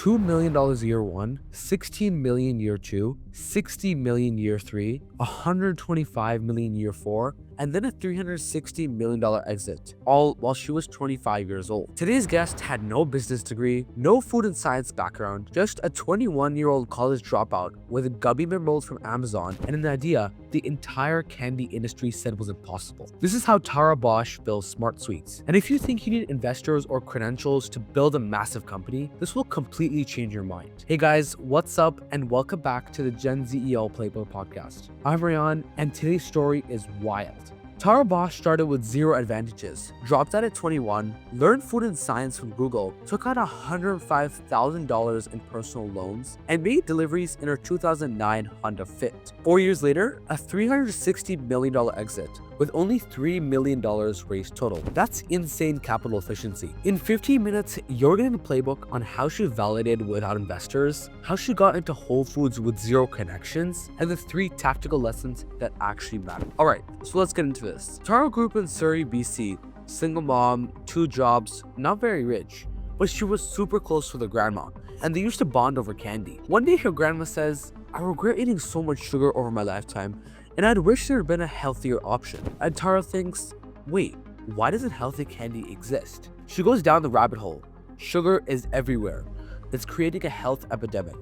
$2 million year one, 16 million year two, 60 million year three, 125 million year four, and then a $360 million exit, all while she was 25 years old. Today's guest had no business degree, no food and science background, just a 21-year-old college dropout with a gummy bear mold from Amazon and an idea the entire candy industry said was impossible. This is how Tara Bosch builds SmartSweets. And if you think you need investors or credentials to build a massive company, this will completely change your mind. Hey guys, what's up and welcome back to the GenZEO Playbook podcast. I'm Rayyan and today's story is wild. Tara Bosch started with zero advantages, dropped out at 21, learned food and science from Google, took out $105,000 in personal loans, and made deliveries in her 2009 Honda Fit. 4 years later, a $360 million exit, with only $3 million raised total. That's insane capital efficiency. In 15 minutes, you're getting a playbook on how she validated without investors, how she got into Whole Foods with zero connections, and the 3 tactical lessons that actually matter. Alright, so let's get into this. Tara grew up in Surrey, BC, single mom, 2 jobs, not very rich, but she was super close with her grandma, and they used to bond over candy. One day her grandma says, "I regret eating so much sugar over my lifetime, and I'd wish there had been a healthier option." And Tara thinks, wait, why doesn't healthy candy exist? She goes down the rabbit hole. Sugar is everywhere. It's creating a health epidemic.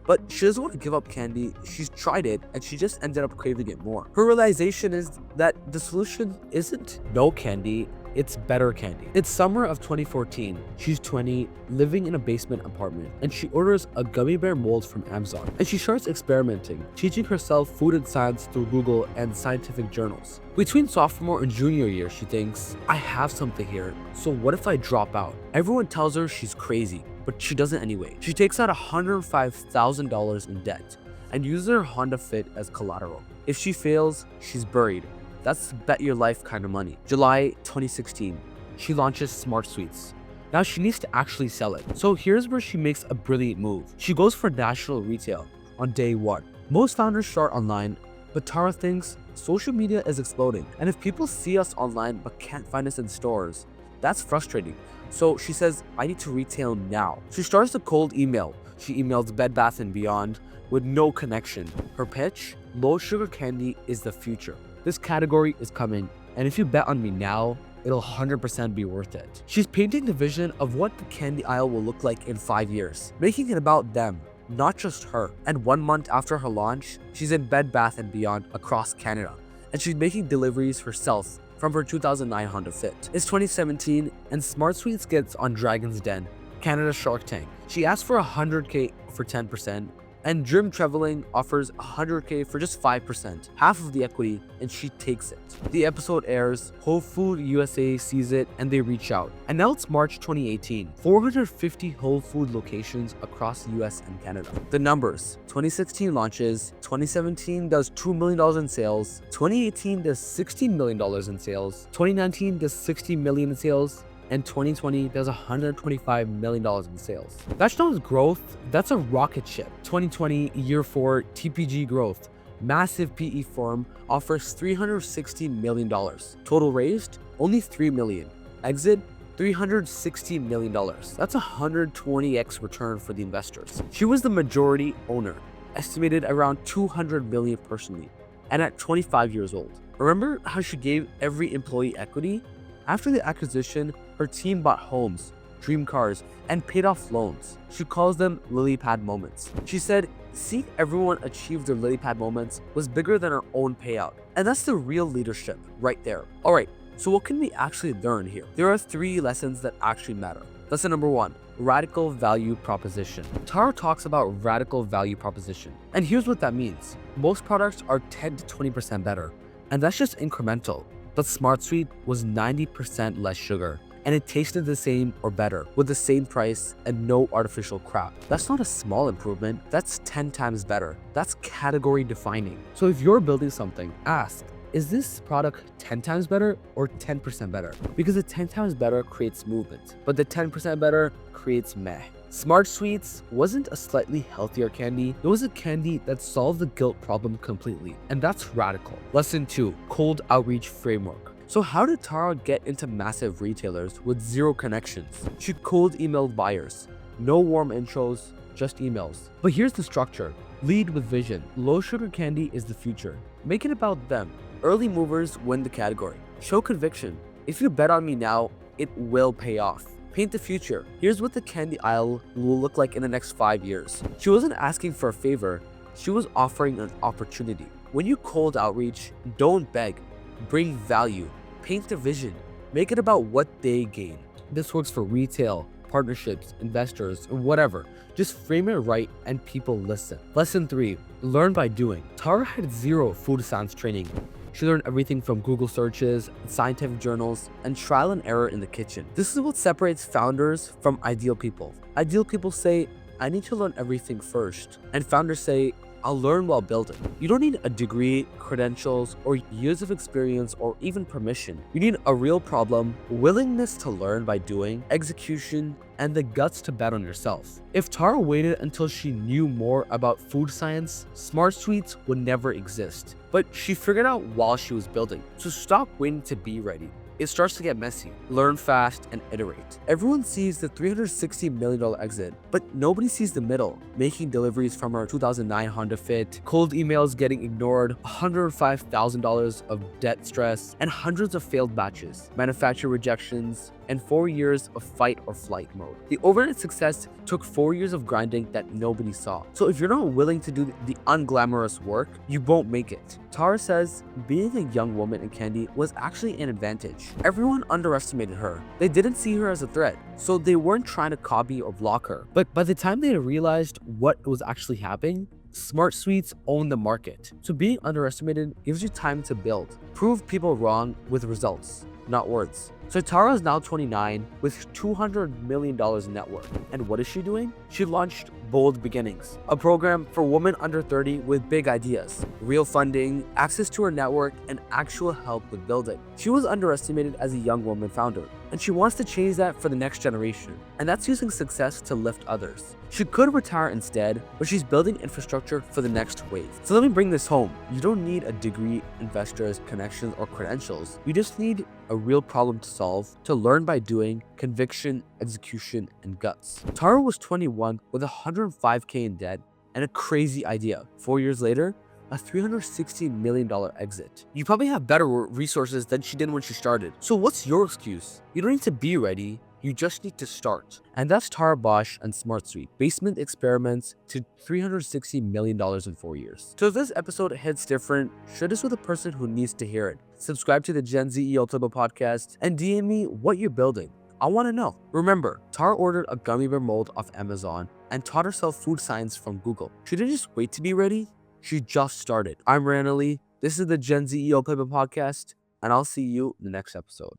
But she doesn't want to give up candy. She's tried it and she just ended up craving it more. Her realization is that the solution isn't no candy, it's better candy. It's summer of 2014. She's 20, living in a basement apartment, and she orders a gummy bear mold from Amazon. And she starts experimenting, teaching herself food and science through Google and scientific journals. Between sophomore and junior year, she thinks, I have something here, so what if I drop out? Everyone tells her she's crazy, but she doesn't anyway. She takes out $105,000 in debt and uses her Honda Fit as collateral. If she fails, she's buried. That's bet your life kind of money. July 2016, she launches SmartSweets. Now she needs to actually sell it. So here's where she makes a brilliant move. She goes for national retail on day 1. Most founders start online, but Tara thinks social media is exploding. And if people see us online but can't find us in stores, that's frustrating. So she says, I need to retail now. She starts a cold email. She emails Bed Bath & Beyond with no connection. Her pitch, low sugar candy is the future. This category is coming, and if you bet on me now, it'll 100% be worth it. She's painting the vision of what the candy aisle will look like in 5 years, making it about them, not just her. And 1 month after her launch, she's in Bed Bath & Beyond across Canada, and she's making deliveries herself from her 2009 Honda Fit. It's 2017, and SmartSweets gets on Dragon's Den, Canada's Shark Tank. She asks for $100K for 10%, and Dream Traveling offers $100K for just 5%, half of the equity, and she takes it. The episode airs, Whole Food USA sees it, and they reach out. And now it's March 2018, 450 Whole Food locations across the US and Canada. The numbers, 2016 launches, 2017 does $2 million in sales, 2018 does $16 million in sales, 2019 does $60 million in sales, and 2020 does $125 million in sales. That's not growth, that's a rocket ship. 2020, year 4, TPG growth. Massive PE firm offers $360 million. Total raised, only $3 million. Exit, $360 million. That's a 120x return for the investors. She was the majority owner, estimated around $200 million personally, and at 25 years old. Remember how she gave every employee equity? After the acquisition, her team bought homes, dream cars, and paid off loans. She calls them lily pad moments. She said, seeing everyone achieve their lily pad moments was bigger than her own payout. And that's the real leadership right there. Alright, so what can we actually learn here? There are 3 lessons that actually matter. Lesson number 1, radical value proposition. Tara talks about radical value proposition. And here's what that means. Most products are 10 to 20% better, and that's just incremental. But SmartSweet was 90% less sugar, and it tasted the same or better with the same price and no artificial crap. That's not a small improvement, that's 10 times better. That's category defining. So if you're building something, ask, is this product 10 times better or 10% better? Because the 10 times better creates movement, but the 10% better creates meh. SmartSweets wasn't a slightly healthier candy, it was a candy that solved the guilt problem completely, and that's radical. Lesson 2, cold outreach framework. So how did Tara get into massive retailers with zero connections? She cold emailed buyers, No warm intros, just emails. But here's the structure. Lead with vision. Low sugar candy is the future. Make it about them. Early movers win the category. Show conviction. If you bet on me now, it will pay off. Paint the future. Here's what the candy aisle will look like in the next 5 years. She wasn't asking for a favor, she was offering an opportunity. When you cold outreach, don't beg. Bring value. Paint the vision. Make it about what they gain. This works for retail, partnerships, investors, whatever. Just frame it right and people listen. Lesson 3. Learn by doing. Tara had zero food science training. She learned everything from Google searches, scientific journals, and trial and error in the kitchen. This is what separates founders from ideal people. Ideal people say, I need to learn everything first. And founders say, I'll learn while building. You don't need a degree, credentials, or years of experience, or even permission. You need a real problem, willingness to learn by doing, execution, and the guts to bet on yourself. If Tara waited until she knew more about food science, SmartSweets would never exist. But she figured out while she was building. So stop waiting to be ready. It starts to get messy. Learn fast and iterate. Everyone sees the $360 million exit, but nobody sees the middle. Making deliveries from her 2009 Honda Fit, cold emails getting ignored, $105,000 of debt stress, and hundreds of failed batches, manufacturer rejections, and 4 years of fight or flight mode. The overnight success took 4 years of grinding that nobody saw. So if you're not willing to do the unglamorous work, you won't make it. Tara says being a young woman in candy was actually an advantage. Everyone underestimated her. They didn't see her as a threat, so they weren't trying to copy or block her. But by the time they realized what was actually happening, SmartSweets own the market. So being underestimated gives you time to build. Prove people wrong with results, not words. So Tara is now 29 with $200 million in net worth. And what is she doing? She launched Bold Beginnings, a program for women under 30 with big ideas, real funding, access to her network, and actual help with building. She was underestimated as a young woman founder, and she wants to change that for the next generation. And that's using success to lift others. She could retire instead, but she's building infrastructure for the next wave. So let me bring this home. You don't need a degree, investors, connections, or credentials. You just need a real problem to solve, to learn by doing, conviction, execution, and guts. Tara was 21 with $105K in debt and a crazy idea. 4 years later, a $360 million exit. You probably have better resources than she did when she started. So what's your excuse? You don't need to be ready. You just need to start. And that's Tara Bosch and SmartSweet. Basement experiments to $360 million in 4 years. So if this episode hits different, share this with a person who needs to hear it. Subscribe to the GenZEO podcast and DM me what you're building. I want to know. Remember, Tara ordered a gummy bear mold off Amazon and taught herself food science from Google. She didn't just wait to be ready. She just started. I'm Rayyan. This is the GenZEO podcast, and I'll see you in the next episode.